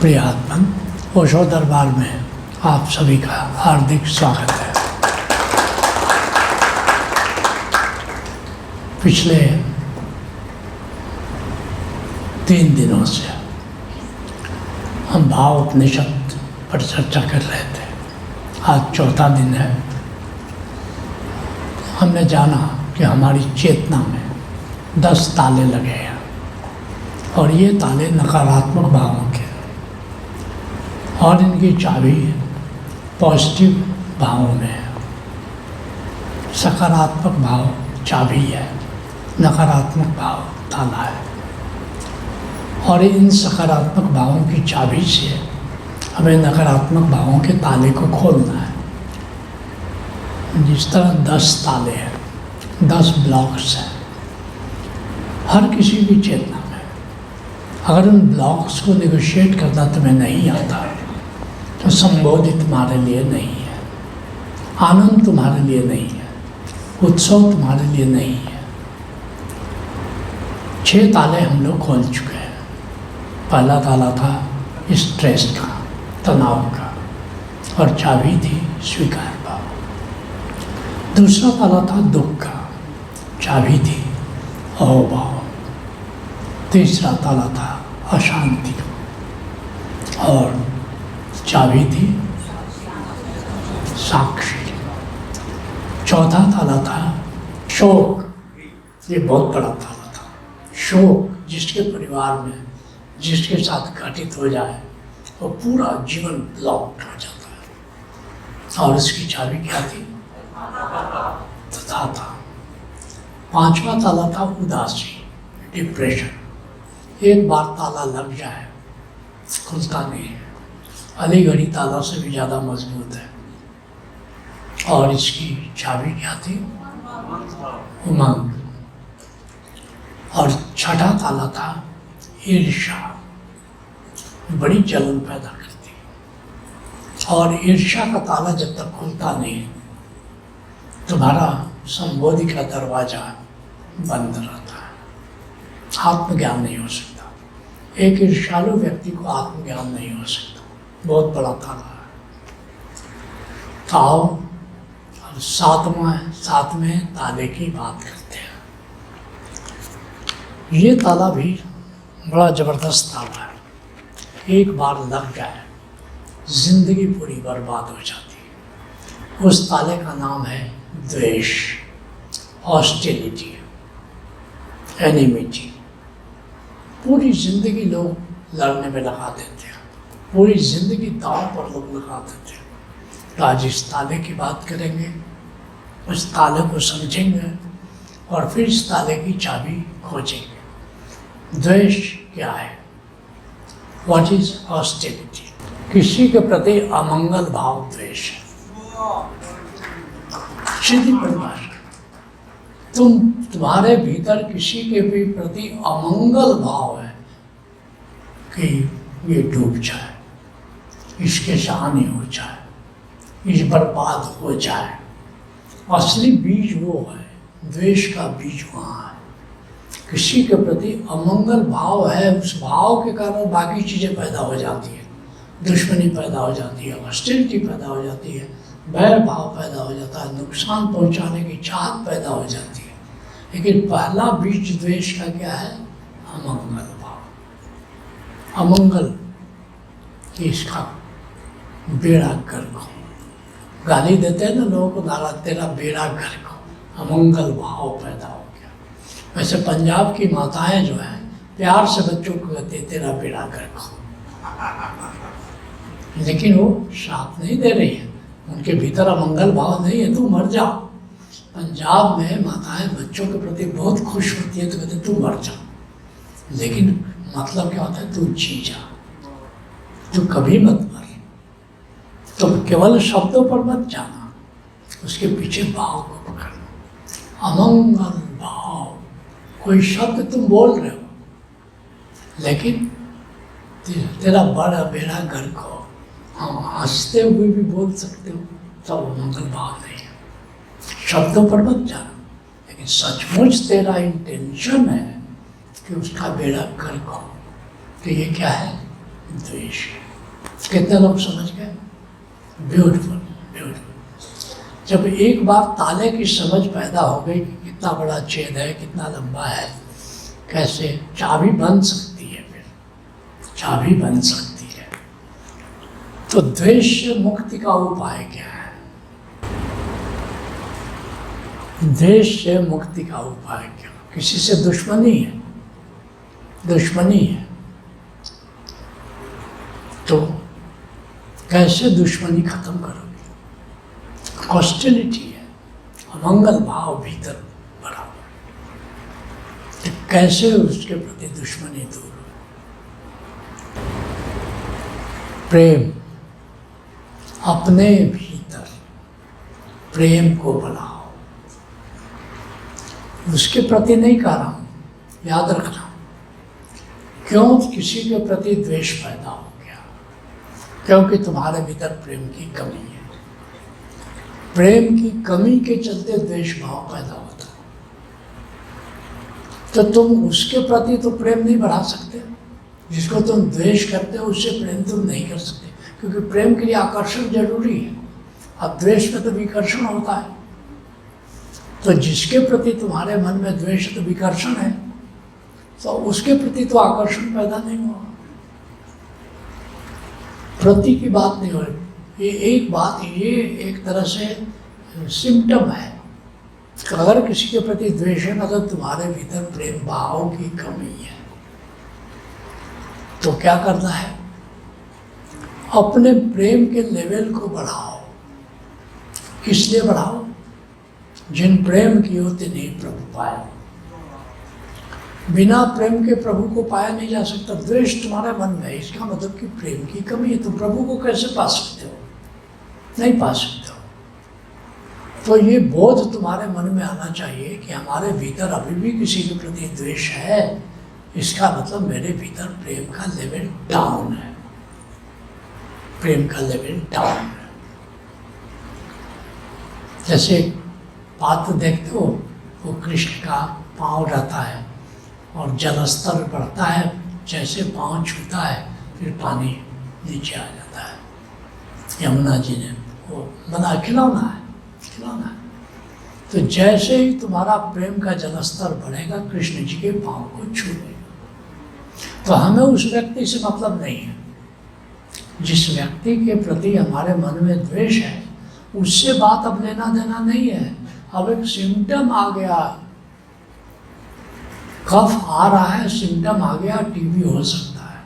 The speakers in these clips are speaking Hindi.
प्रिय आत्मन, ओशो दरबार में आप सभी का हार्दिक स्वागत है। पिछले 3 दिनों से हम भाव उपनिषद पर चर्चा कर रहे थे। आज चौथा दिन है। हमने जाना कि हमारी चेतना में 10 ताले लगे हैं और ये ताले नकारात्मक भावों के और इनकी चाबी पॉजिटिव भावों में है। सकारात्मक भाव चाबी है, नकारात्मक भाव ताला है। और इन सकारात्मक भावों की चाबी से हमें नकारात्मक भावों के ताले को खोलना है। जिस तरह 10 ताले हैं, 10 ब्लॉक्स हैं हर किसी की चेतना में। अगर उन ब्लॉक्स को नेगोशिएट करना तुम्हें नहीं आता तो संबोधि तुम्हारे लिए नहीं है, आनंद तुम्हारे लिए नहीं है, उत्सव तुम्हारे लिए नहीं है। 6 ताले हम लोग खोल चुके हैं। पहला ताला था स्ट्रेस का, तनाव का, और चाबी थी स्वीकार भाव। दूसरा ताला था दुख का, चाबी थी अहोभाव। तीसरा ताला था अशांति और चाबी थी साक्षी। चौथा ताला था शोक। ये बहुत बड़ा ताला था। शोक जिसके परिवार में जिसके साथ घटित हो जाए वो पूरा जीवन ब्लॉक हो जाता है। और इसकी चाबी क्या थी? तथा था। 5वां ताला था उदासी, डिप्रेशन। एक बार ताला लग जाए खुलता नहीं है। अली घड़ी ताला से भी ज़्यादा मजबूत है। और इसकी चाबी क्या थी? उमंग। और छठा ताला था ईर्ष्या, बड़ी जलन पैदा करती। और ईर्ष्या का ताला जब तक खुलता नहीं तुम्हारा संबोधि का दरवाजा बंद रहता है। आत्मज्ञान नहीं हो सकता। एक ईर्ष्यालु व्यक्ति को आत्मज्ञान नहीं हो सकता। बहुत बड़ा ताला है। ताओ अब 7वें ताले की बात करते हैं। ये ताला भी बड़ा ज़बरदस्त ताला है। एक बार लग जाए जिंदगी पूरी बर्बाद हो जाती है। उस ताले का नाम है द्वेष, हॉस्टिलिटी, एनिमिटी। पूरी जिंदगी लोग लड़ने में लगा देते हैं, पूरी जिंदगी दांव पर लोग लगा देते हैं। तो आज इस ताले की बात करेंगे, उस ताले को समझेंगे और फिर इस ताले की चाबी खोजेंगे। द्वेष क्या है? What is hostility? किसी के प्रति अमंगल भाव द्वेष है। सीधी परिभाषा। तुम्हारे भीतर किसी के भी प्रति अमंगल भाव है कि ये डूब जाए, इसके हानि हो जाए, इस बर्बाद हो जाए। असली बीज वो है, द्वेष का बीज वहाँ है। किसी के प्रति अमंगल भाव है, उस भाव के कारण बाकी चीज़ें पैदा हो जाती है। दुश्मनी पैदा हो जाती है, हॉस्टिलिटी पैदा हो जाती है, बैर भाव पैदा हो जाता है, नुकसान पहुँचाने की चाहत पैदा हो जाती है। लेकिन पहला बीज द्वेष का क्या है? अमंगल भाव। अमंगल कि इसका बेड़ा गर्क हो। गाली देते हैं ना लोगों को, नारा तेरा बेड़ा गर्क हो। अमंगल भाव पैदा हो गया। वैसे पंजाब की माताएं जो हैं प्यार से बच्चों को कहते हैं तेरा बेड़ा गर्क हो, लेकिन वो साथ नहीं दे रही है। उनके भीतर अमंगल भाव नहीं है, तू मर जा। पंजाब में माताएं बच्चों के प्रति बहुत खुश होती है तो कहते तू मर जा, लेकिन मतलब क्या होता है? तू जी जा, तू कभी मत मर। तो केवल शब्दों पर मत जाना, उसके पीछे भाव को पकड़ना। अमंगल भाव, कोई शब्द तुम बोल रहे हो लेकिन तेरा बड़ा बेड़ा गर्क हो, हम हंसते हुए भी बोल सकते हो, तब अमंगल भाव नहीं है। शब्दों पर मत जाना, लेकिन सचमुच तेरा इंटेंशन है कि उसका बेड़ा गर्क हो, तो ये क्या है? द्वेष। कितने लोग समझ गए? Beautiful, beautiful. जब एक बार ताले की समझ पैदा हो गई कि कितना बड़ा छेद है, कितना लंबा है, कैसे चाबी बन सकती है, फिर चाबी बन सकती है। तो द्वेष से मुक्ति का उपाय क्या है? द्वेष से मुक्ति का उपाय क्या? किसी से दुश्मनी है, दुश्मनी है, तो कैसे दुश्मनी खत्म करोगे? हॉस्टिलिटी है, अमंगल भाव भीतर भरा, तो कैसे उसके प्रति दुश्मनी दूर हो? प्रेम, अपने भीतर प्रेम को बढ़ाओ। उसके प्रति नहीं कह रहा हूं, याद रखना। क्यों किसी के प्रति द्वेष पैदा हो गया? क्योंकि तुम्हारे भीतर प्रेम की कमी है। प्रेम की कमी के चलते द्वेष भाव पैदा होता है। तो तुम उसके प्रति तो प्रेम नहीं बढ़ा सकते, जिसको तुम द्वेष करते हो उससे प्रेम तुम नहीं कर सकते, क्योंकि प्रेम के लिए आकर्षण जरूरी है। अब द्वेष में तो विकर्षण होता है, तो जिसके प्रति तुम्हारे मन में द्वेष है तो विकर्षण है, तो उसके प्रति तो आकर्षण पैदा नहीं हुआ। प्रति की बात नहीं हो रही, ये एक बात, ये एक तरह से सिम्टम है। अगर किसी के प्रति द्वेष है, मतलब तुम्हारे भीतर प्रेम भाव की कमी है। तो क्या करना है? अपने प्रेम के लेवल को बढ़ाओ। किस लिए बढ़ाओ? जिन प्रेम की होते नहीं प्रभु पाया। बिना प्रेम के प्रभु को पाया नहीं जा सकता। द्वेष तुम्हारे मन में है, इसका मतलब कि प्रेम की कमी है। तुम प्रभु को कैसे पा सकते हो? नहीं पा सकते हो। तो ये बोध तुम्हारे मन में आना चाहिए कि हमारे भीतर अभी भी किसी के प्रति द्वेष है, इसका मतलब मेरे भीतर प्रेम का लेवल डाउन है, प्रेम का लेवल डाउन है। जैसे पात्र देखते हो, वो कृष्ण का पाँव रहता है और जल स्तर बढ़ता है, जैसे पाँव छूता है फिर पानी नीचे आ जाता है। यमुना जी ने वो बना, खिलौना है, खिलौना है। तो जैसे ही तुम्हारा प्रेम का जल स्तर बढ़ेगा, कृष्ण जी के पाँव को छू लेगा। तो हमें उस व्यक्ति से मतलब नहीं है। जिस व्यक्ति के प्रति हमारे मन में द्वेष है, उससे बात अब लेना देना नहीं है। अब एक सिम्टम आ गया, कफ आ रहा है, सिम्टम आ गया, टीबी हो सकता है।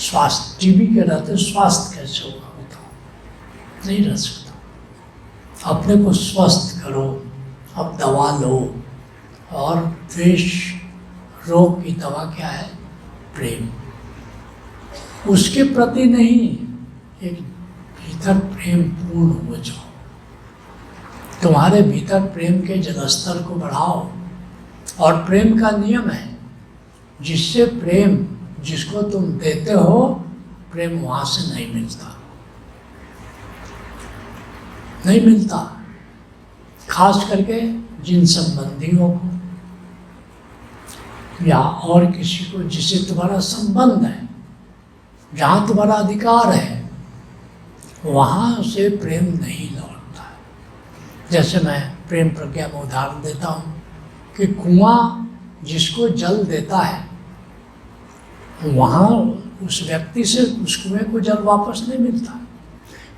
स्वास्थ्य, टीबी के रहते स्वास्थ्य कैसे होगा बताओ? नहीं रह सकता। अपने को स्वस्थ करो, अब दवा लो। और द्वेष रोग की दवा क्या है? प्रेम। उसके प्रति नहीं, एक भीतर प्रेम पूर्ण हो जाओ। तुम्हारे भीतर प्रेम के जलस्तर को बढ़ाओ। और प्रेम का नियम है, जिससे प्रेम, जिसको तुम देते हो, प्रेम वहां से नहीं मिलता, नहीं मिलता। खास करके जिन संबंधियों को या और किसी को जिससे तुम्हारा संबंध है, जहाँ तुम्हारा अधिकार है, वहाँ से प्रेम नहीं लौटता है। जैसे मैं प्रेम प्रज्ञा में उदाहरण देता हूँ कि कुआं जिसको जल देता है, वहाँ उस व्यक्ति से उस कुएं को जल वापस नहीं मिलता।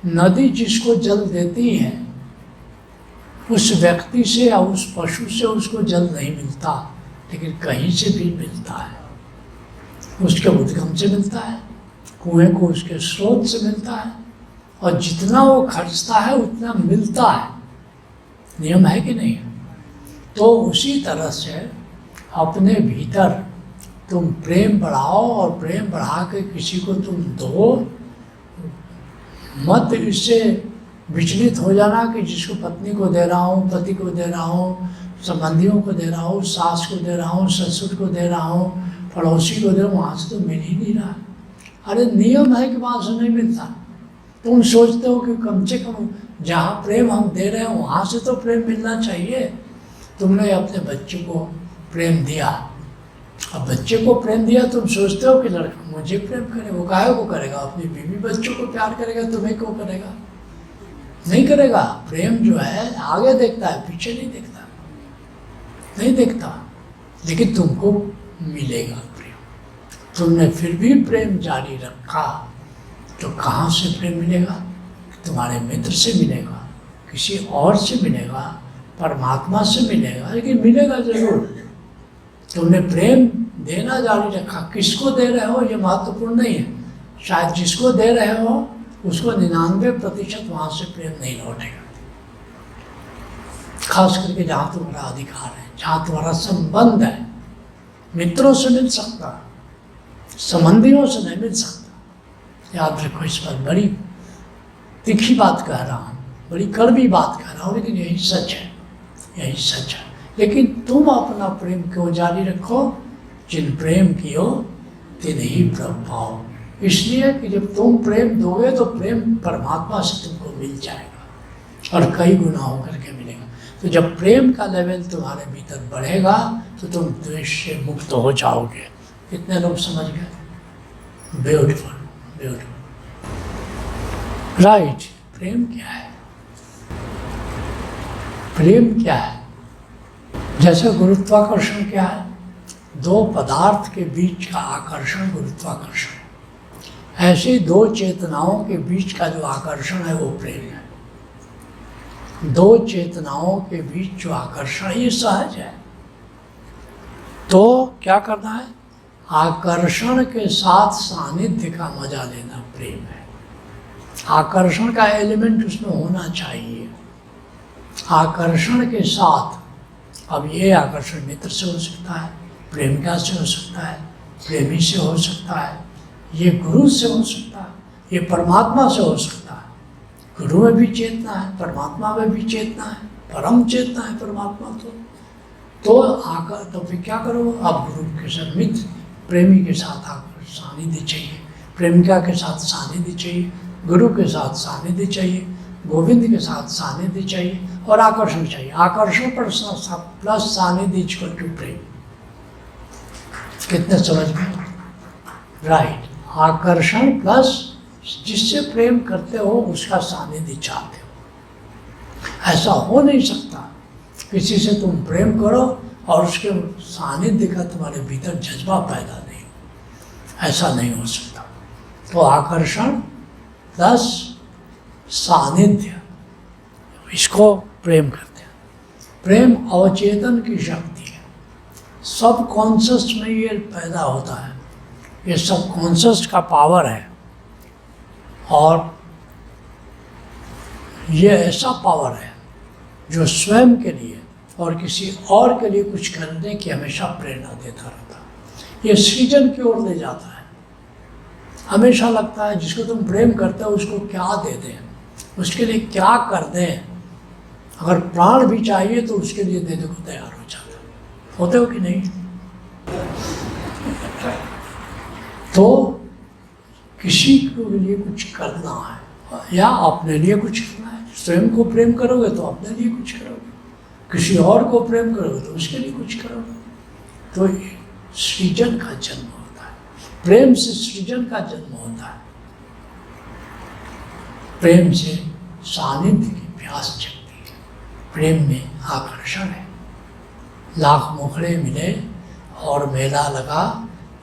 नदी जिसको जल देती है, उस व्यक्ति से या उस पशु से उसको जल नहीं मिलता, लेकिन कहीं से भी मिलता है। उसके उद्गम से मिलता है, कुएं को उसके स्रोत से मिलता है, और जितना वो खर्चता है उतना मिलता है। नियम है कि नहीं? तो उसी तरह से अपने भीतर तुम प्रेम बढ़ाओ, और प्रेम बढ़ा के किसी को तुम दो मत। इससे विचलित हो जाना कि जिसको पत्नी को दे रहा हूँ, पति को दे रहा हूँ, संबंधियों को दे रहा हूँ, सास को दे रहा हूँ, ससुर को दे रहा हूँ, पड़ोसी को दे रहा हूँ, वहाँ से तो मिल ही नहीं रहा। अरे नियम है कि वहाँ से नहीं मिलता। तुम सोचते हो कि कम से कम जहाँ प्रेम हम दे रहे हैं वहाँ से तो प्रेम मिलना चाहिए। तुमने अपने बच्चे को प्रेम दिया, अब बच्चे को प्रेम दिया, तुम सोचते हो कि लड़का मुझे प्रेम करे, वो काहे को करेगा? अपनी बीवी बच्चों को प्यार करेगा, तुम्हें क्यों करेगा? नहीं करेगा। प्रेम जो है आगे देखता है, पीछे नहीं देखता, नहीं देखता। लेकिन तुमको मिलेगा प्रेम, तुमने फिर भी प्रेम जारी रखा तो कहाँ से प्रेम मिलेगा? तुम्हारे मित्र से मिलेगा, किसी और से मिलेगा, परमात्मा से मिलेगा, लेकिन मिलेगा जरूर। तुमने प्रेम देना जारी रखा, किसको दे रहे हो ये महत्वपूर्ण नहीं है। शायद जिसको दे रहे हो उसको 99% वहाँ से प्रेम नहीं लौटेगा। खास करके जहाँ तुम्हारा अधिकार है, जहाँ तुम्हारा संबंध है। मित्रों से मिल सकता, संबंधियों से नहीं मिल सकता। याद रखो, इस पर बड़ी तीखी बात कह रहा हूँ, बड़ी कड़वी बात कह रहा हूँ, लेकिन यही सच है, यही सच है। लेकिन तुम अपना प्रेम क्यों जारी रखो? जिन प्रेम कियो तिन ही प्रभु पाओ। इसलिए कि जब तुम प्रेम दोगे तो प्रेम परमात्मा से तुमको मिल जाएगा और कई गुना होकर के मिलेगा। तो जब प्रेम का लेवल तुम्हारे भीतर बढ़ेगा तो तुम द्वेष से मुक्त हो जाओगे। कितने लोग समझ गए? Beautiful, beautiful, right. प्रेम क्या है? प्रेम क्या है? जैसे गुरुत्वाकर्षण क्या है? दो पदार्थ के बीच का आकर्षण गुरुत्वाकर्षण, ऐसे दो चेतनाओं के बीच का जो आकर्षण है वो प्रेम है। दो चेतनाओं के बीच जो आकर्षण, ये सहज है। तो क्या करना है? आकर्षण के साथ सानिध्य का मजा लेना प्रेम है। आकर्षण का एलिमेंट उसमें होना चाहिए। आकर्षण के साथ, अब ये आकर्षण मित्र से हो सकता है, प्रेमिका से हो सकता है, प्रेमी से हो सकता है, ये गुरु से हो सकता है, ये परमात्मा से हो सकता है। गुरु में भी चेतना है, परमात्मा में भी चेतना है, परम चेतना है परमात्मा। तो फिर क्या करो? आप गुरु के साथ मित्र, प्रेमी के साथ आकर सानिध्य चाहिए, प्रेमिका के साथ सानिध्य चाहिए, गुरु के साथ सानिध्य चाहिए, गोविंद के साथ सानिध्य चाहिए और आकर्षण चाहिए। आकर्षण पर प्लस सानिध्य इक्वल टू प्रेम। कितने समझ में? राइट। आकर्षण प्लस जिससे प्रेम करते हो उसका सानिध्य चाहते हो। ऐसा हो नहीं सकता किसी से तुम प्रेम करो और उसके सानिध्य का तुम्हारे भीतर जज्बा पैदा नहीं हो, ऐसा नहीं हो सकता। तो आकर्षण प्लस सानिध्य, इसको प्रेम करते हैं। प्रेम अवचेतन की शक्ति है, सब कॉन्शस में ये पैदा होता है, ये सब कॉन्शस का पावर है। और ये ऐसा पावर है जो स्वयं के लिए और किसी और के लिए कुछ करने की हमेशा प्रेरणा देता रहता है। ये सृजन की ओर ले जाता है। हमेशा लगता है जिसको तुम प्रेम करते हो उसको क्या दे दें, उसके लिए क्या कर दें। अगर प्राण भी चाहिए तो उसके लिए देने को तैयार हो जाता है। होते हो कि नहीं? तो किसी के लिए कुछ करना है या अपने लिए कुछ करना है। स्वयं को प्रेम करोगे तो अपने लिए कुछ करोगे, किसी और को प्रेम करोगे तो उसके लिए कुछ करोगे। तो सृजन का जन्म होता है, प्रेम से सृजन का जन्म होता है। प्रेम से सानिध्य की प्यास जगती है, प्रेम में आकर्षण है। लाख मुखड़े मिले और मेला लगा,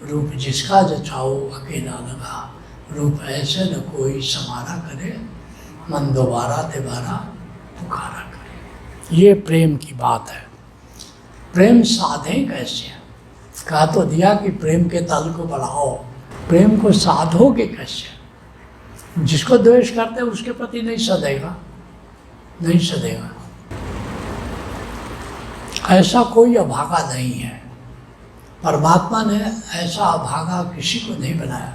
रूप जिसका जचाओ अकेला लगा। रूप ऐसे न कोई समारा करे, मन दोबारा तिबारा पुकारा करे। ये प्रेम की बात है। प्रेम साधे कैसे? कहा तो दिया कि प्रेम के तल को बढ़ाओ। प्रेम को साधोगे कैसे? जिसको द्वेष करते हैं उसके प्रति नहीं सधेगा, नहीं सधेगा। ऐसा कोई अभागा नहीं है। परमात्मा ने ऐसा अभागा किसी को नहीं बनाया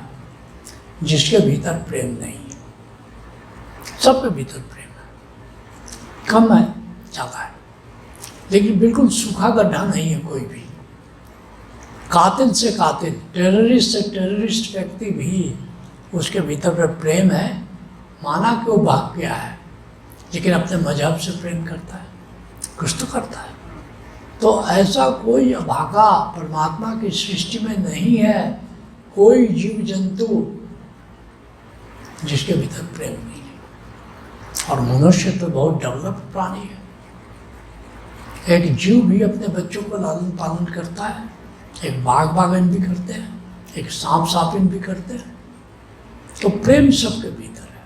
जिसके भीतर प्रेम नहीं है। सबके भीतर प्रेम है, कम है ज़्यादा है, लेकिन बिल्कुल सूखा गड्ढा नहीं है कोई भी। कातिल से कातिल, टेररिस्ट से टेररिस्ट व्यक्ति भी उसके भीतर पर प्रेम है। माना कि वो भाग गया है लेकिन अपने मजहब से प्रेम करता है, कुछ तो करता है। तो ऐसा कोई अभागा परमात्मा की सृष्टि में नहीं है, कोई जीव जंतु जिसके भीतर प्रेम नहीं है। और मनुष्य तो बहुत डेवलप्ड प्राणी है। एक जीव भी अपने बच्चों को लालन पालन करता है, एक बाग बागन भी करते हैं, एक सांप सापिन भी करते हैं। तो प्रेम सबके भीतर है।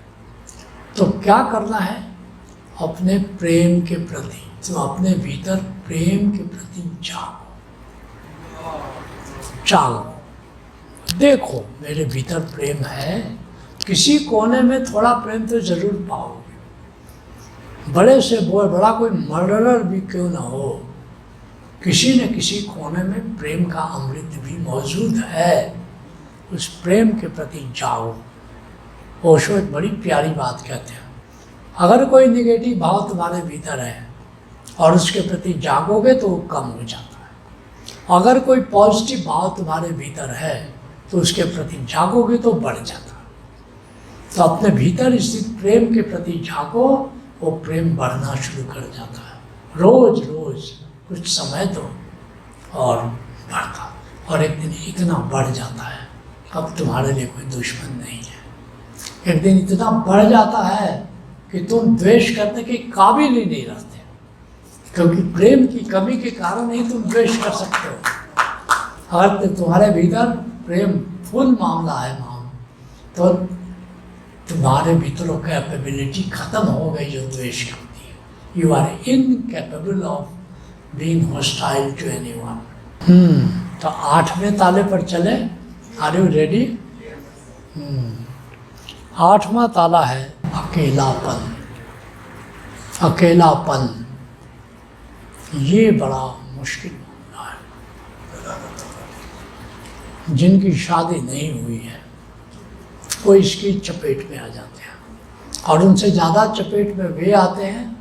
तो क्या करना है? अपने प्रेम के प्रति, तो अपने भीतर प्रेम के प्रति जागो, देखो मेरे भीतर प्रेम है। किसी कोने में थोड़ा प्रेम तो जरूर पाओगे। बड़े से बड़ा कोई मर्डरर भी क्यों ना हो, किसी न किसी कोने में प्रेम का अमृत भी मौजूद है। उस प्रेम के प्रति जाओ। ओशो एक बड़ी प्यारी बात कहते हैं, अगर कोई निगेटिव भाव तुम्हारे भीतर है और उसके प्रति जागोगे तो वो कम हो जाता है। अगर कोई पॉजिटिव भाव तुम्हारे भीतर है तो उसके प्रति जागोगे तो बढ़ जाता है। तो अपने भीतर स्थित प्रेम के प्रति जागो, वो प्रेम बढ़ना शुरू कर जाता है। रोज रोज कुछ समय दो और बढ़ता, और एक दिन इतना बढ़ जाता है अब तुम्हारे लिए कोई दुश्मन नहीं है। एक दिन इतना बढ़ जाता है कि तुम द्वेष करने के काबिल ही नहीं रहते, क्योंकि प्रेम की कमी के कारण ही तुम द्वेष कर सकते हो। अगर तुम्हारे भीतर प्रेम फुल मामला है तो तुम्हारे भीतर कैपेबिलिटी खत्म हो गई जो द्वेष करती है। You are incapable of being hostile to anyone. तो 8वें ताले पर चले। Are you ready? 8वां ताला है अकेलापन। अकेलापन ये बड़ा मुश्किल मामला है। जिनकी शादी नहीं हुई है वो इसकी चपेट में आ जाते हैं, और उनसे ज़्यादा चपेट में वे आते हैं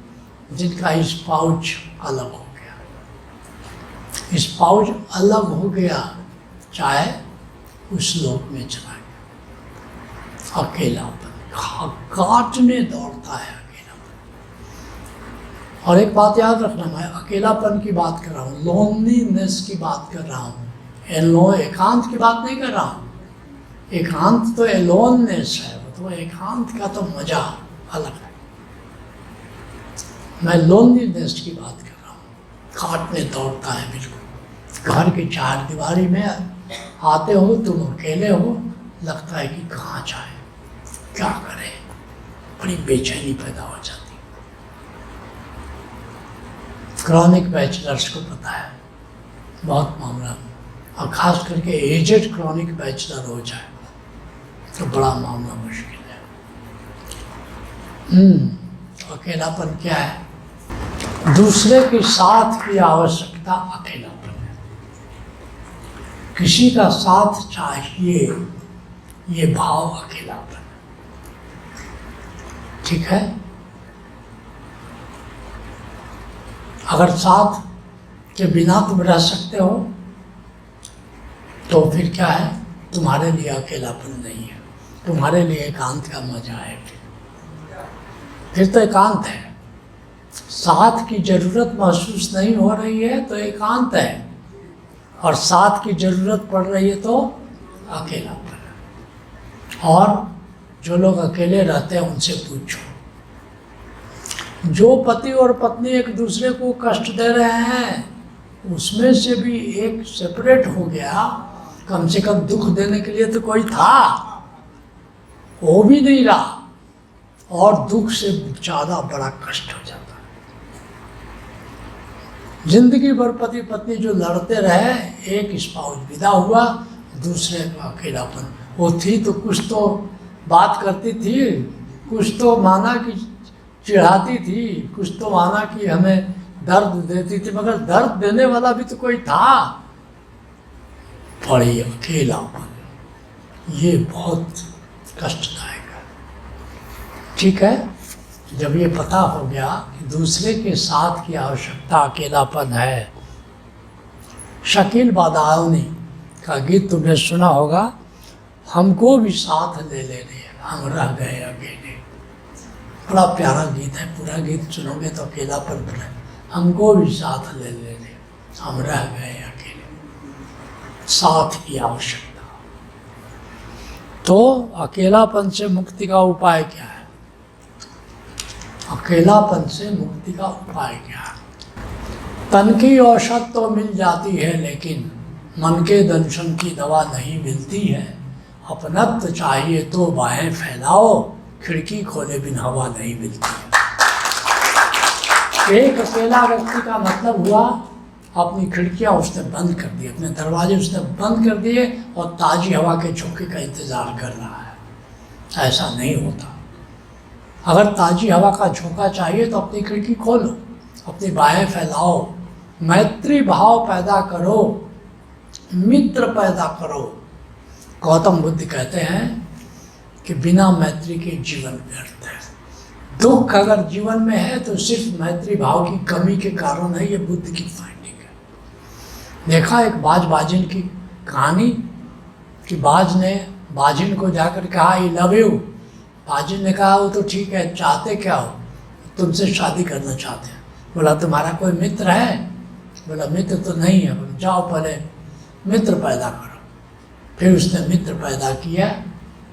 जिनका स्पाउच अलग हो गया। स्पाउच अलग हो गया, चाहे उस लोक में चला गया। अकेलापन काटने दौड़ता है अकेलापन। और एक बात याद रखना, मैं अकेलापन की बात कर रहा हूँ, लोनलीनेस की बात कर रहा हूँ, एकांत की बात नहीं कर रहा हूँ। एकांत तो एलोननेस है, तो एकांत का तो मजा अलग है। मैं लोनलीनेस की बात कर रहा हूँ। काटने दौड़ता है बिल्कुल। घर की 4 दीवारी में आते हो, तुम अकेले हो, लगता है कि कहाँ जाए, क्या करें, बड़ी बेचैनी पैदा हो जाती है। क्रॉनिक बैचलर्स को पता है बहुत मामला, और खास करके एजेड क्रॉनिक बैचलर हो जाए तो बड़ा मामला मुश्किल है। अकेलापन क्या है? दूसरे के साथ की आवश्यकता अकेलापन है। किसी का साथ चाहिए, ये भाव अकेलापन है। ठीक है? अगर साथ के बिना तुम रह सकते हो तो फिर क्या है? तुम्हारे लिए अकेलापन नहीं है, तुम्हारे लिए एकांत का मजा है। फिर तो एकांत है। साथ की जरूरत महसूस नहीं हो रही है तो एकांत है, और साथ की जरूरत पड़ रही है तो अकेलापन है। और जो लोग अकेले रहते हैं उनसे पूछो, जो पति और पत्नी एक दूसरे को कष्ट दे रहे हैं उसमें से भी एक सेपरेट हो गया, कम से कम दुख देने के लिए तो कोई था, वो भी नहीं रहा, और दुख से ज़्यादा बड़ा कष्ट हो जाता है। जिंदगी भर पति पत्नी जो लड़ते रहे, एक स्पाउस विदा हुआ, दूसरे का अकेलापन। वो थी तो कुछ तो बात करती थी, कुछ तो माना कि चिढ़ाती थी, कुछ तो माना कि हमें दर्द देती थी, मगर दर्द देने वाला भी तो कोई था। बड़ी अकेलापन, ये बहुत कष्टदायक है। ठीक है? जब ये पता हो गया कि दूसरे के साथ की आवश्यकता अकेलापन है। शकील बादाउनी का गीत तुमने सुना होगा, हमको भी साथ ले लेने हम रह गए अकेले। बड़ा प्यारा गीत है, पूरा गीत सुनोगे तो अकेलापन बने। हमको भी साथ ले लेने हम रह गए अकेले, साथ की आवश्यकता। तो अकेलापन से मुक्ति का उपाय क्या है? अकेलापन से मुक्ति का उपाय क्या है? तन की औषध तो मिल जाती है, लेकिन मन के दंशन की दवा नहीं मिलती है। अपनत्व चाहिए तो बाहें फैलाओ, खिड़की खोले बिन हवा नहीं मिलती है। एक अकेला व्यक्ति का मतलब हुआ अपनी खिड़कियां उसने बंद कर दी, अपने दरवाजे उसने बंद कर दिए और ताज़ी हवा के झोंके का इंतज़ार कर रहा है। ऐसा नहीं होता। अगर ताज़ी हवा का झोंका चाहिए तो अपनी खिड़की खोलो, अपनी बाहें फैलाओ, मैत्री भाव पैदा करो, मित्र पैदा करो। गौतम बुद्ध कहते हैं कि बिना मैत्री के जीवन व्यर्थ है। दुख अगर जीवन में है तो सिर्फ मैत्री भाव की कमी के कारण है। ये बुद्ध की फाइंडिंग है। देखा एक बाजिन की कहानी कि बाज ने बाजिन को जाकर कहा आई लव यू। बाजिन ने कहा वो तो ठीक है, चाहते क्या हो? तुमसे शादी करना चाहते हैं। बोला तुम्हारा कोई मित्र है? बोला मित्र तो नहीं है। बोला जाओ पहले मित्र पैदा करो। फिर उसने मित्र पैदा किया,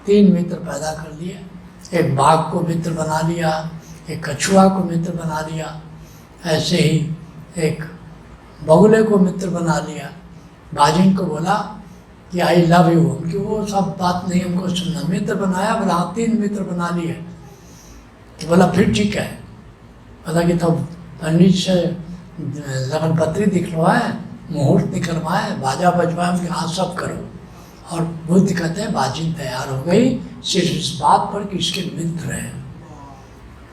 3 मित्र पैदा कर लिए। एक बाघ को मित्र बना लिया, एक कछुआ को मित्र बना लिया, ऐसे ही एक बगुले को मित्र बना लिया। बाजिन को बोला कि आई लव यू, उनकी वो सब बात नहीं हमको सुनना। मित्र बनाया, बोला हाँ 3 मित्र बना लिए। तो बोला फिर ठीक है। बोला कि तब पंडित से लगन पत्री दिखलवाए, मुहूर्त निकलवाए, बाजा बजवाए, उनके हाथ सब करो। और बुद्ध कहते हैं बाजिन तैयार हो गई सिर्फ इस बात पर कि इसके मित्र हैं।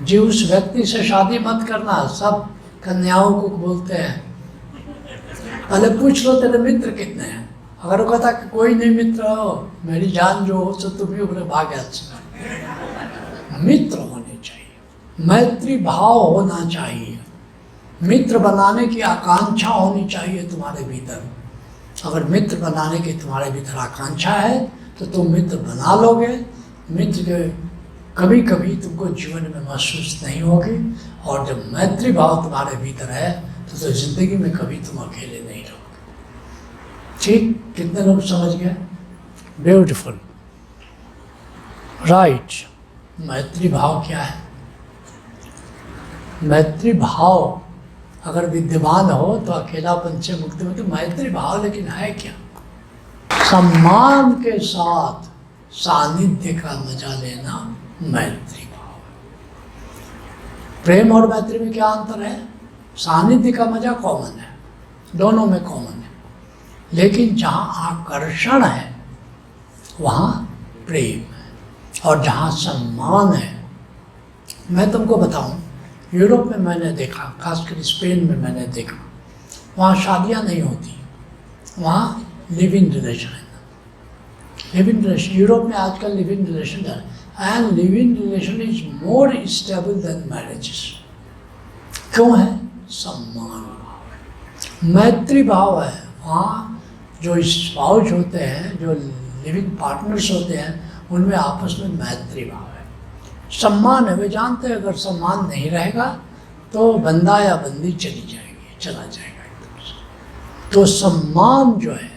जी उस व्यक्ति से शादी मत करना, सब कन्याओं को बोलते हैं पहले पूछ लो तेरे मित्र कितने हैं। अगर वो कहता कि कोई नहीं मित्र हो, मेरी जान जो हो तो तुम ही बोले भाग। मित्र होने चाहिए, मैत्री भाव होना चाहिए, मित्र बनाने की आकांक्षा होनी चाहिए तुम्हारे भीतर। अगर मित्र बनाने की तुम्हारे भीतर आकांक्षा है तो तुम मित्र बना लोगे। मित्र के कभी कभी तुमको जीवन में महसूस नहीं होगी। और जब मैत्री भाव तुम्हारे भीतर है तो जिंदगी में कभी तुम अकेले नहीं रहोगे। ठीक, कितने लोग समझ गए? Beautiful, right. मैत्री भाव क्या है? मैत्री भाव अगर विद्यमान हो तो अकेलापन से मुक्ति होती। मैत्री भाव लेकिन है क्या? सम्मान के साथ सानिध्य का मजा लेना मैत्री भाव। प्रेम और मैत्री में क्या अंतर है? सानिध्य का मजा कॉमन है, दोनों में कॉमन है, लेकिन जहाँ आकर्षण है वहाँ प्रेम है। और जहाँ सम्मान है, मैं तुमको बताऊं, यूरोप में मैंने देखा, खासकर स्पेन में मैंने देखा, वहाँ शादियाँ नहीं होती, वहाँ लिव इन रिलेशन है। लिव इन रिलेशन यूरोप में आजकल लिव इन रिलेशन है, and live in relation is more stable then marriages. क्यों है? सम्मान भाव है, मैत्री भाव है। वहाँ जो स्पाउस होते हैं, जो लिविंग पार्टनर्स होते हैं, उनमें आपस में मैत्री भाव है, सम्मान है। वे जानते हैं अगर सम्मान नहीं रहेगा तो बंदा या बंदी चली जाएगी, चला जाएगा एकदम से। तो सम्मान जो है,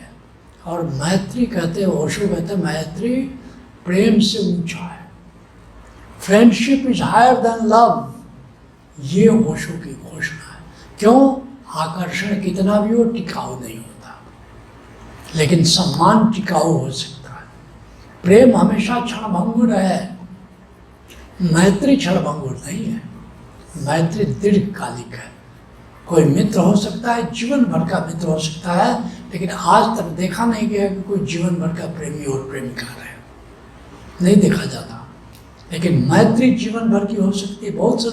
और मैत्री कहते हैं, ओशो कहते हैं मैत्री प्रेम से ऊंचा है। Friendship is higher than love, ये ओशो की घोषणा है। क्यों? आकर्षण कितना भी हो टिकाऊ नहीं होता, लेकिन सम्मान टिकाऊ हो सकता है। प्रेम हमेशा क्षणभंगुर है, मैत्री क्षणभंगुर नहीं है। मैत्री दीर्घकालिक है। कोई मित्र हो सकता है, जीवन भर का मित्र हो सकता है, लेकिन आज तक देखा नहीं गया कि कोई जीवन भर का प्रेमी और प्रेमिका रहे, नहीं देखा जाता। लेकिन मैत्री जीवन भर की हो सकती है। बहुत से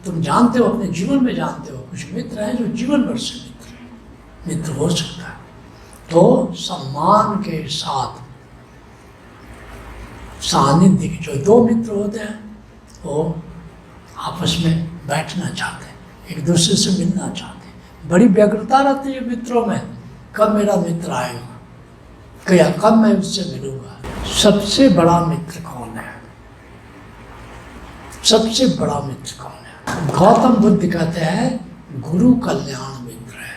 तुम जानते हो, अपने जीवन में जानते हो, कुछ मित्र हैं जो जीवन भर से मित्र हो सकता है। तो सम्मान के साथ सानिध्य के जो 2 मित्र होते हैं वो आपस में बैठना चाहते हैं, एक दूसरे से मिलना चाहते हैं। बड़ी व्यग्रता रहती है मित्रों में, कब मेरा मित्र आएगा, क्या कब मैं उससे मिलूंगा। सबसे बड़ा मित्र कौन है? सबसे बड़ा मित्र कौन है? गौतम बुद्ध कहते हैं गुरु कल्याण मित्र है।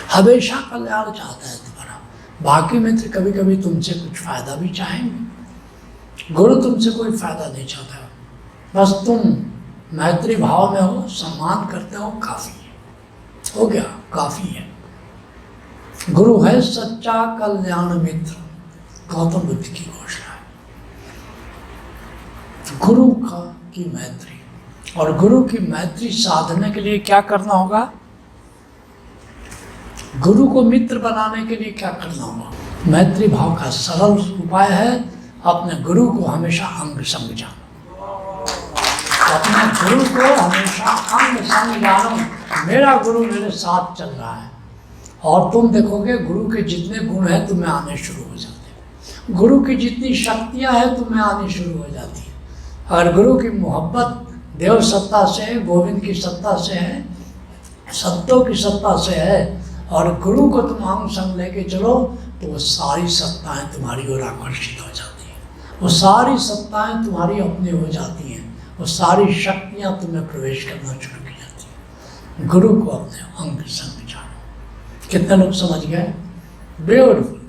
हमेशा कल्याण चाहता है तुम्हारा। बाकी मित्र कभी कभी तुमसे कुछ फायदा भी चाहेंगे, गुरु तुमसे कोई फायदा नहीं चाहता, बस तुम मैत्री भाव में हो, सम्मान करते हो, काफी है, हो गया, काफी है। गुरु है सच्चा कल्याण मित्र, गौतम बुद्ध की घोषणा है। गुरु की मैत्री, और गुरु की मैत्री साधने के लिए क्या करना होगा? गुरु को मित्र बनाने के लिए क्या करना होगा? मैत्री भाव का सरल उपाय है अपने गुरु को हमेशा अंग संग जानो। अपने गुरु को हमेशा अंग संग जानो। मेरा गुरु मेरे साथ चल रहा है, और तुम देखोगे गुरु के जितने गुण हैं तुम्हें आने शुरू हो जाते हैं, गुरु की जितनी शक्तियां हैं तुम्हें आनी शुरू हो जाती है। अगर गुरु की मोहब्बत देव सत्ता से है, गोविंद की सत्ता से है, सत्तों की सत्ता से है, और गुरु को तुम अंग संग लेके चलो, तो वो सारी सत्ताएं तुम्हारी ओर आकर्षित हो जाती हैं, वो सारी सत्ताएं तुम्हारी अपनी हो जाती हैं, वो सारी शक्तियां तुम्हें प्रवेश करना शुरू की जाती हैं। गुरु को अपने अंग संग जानो। कितने लोग समझ गए? ब्यूटीफुल।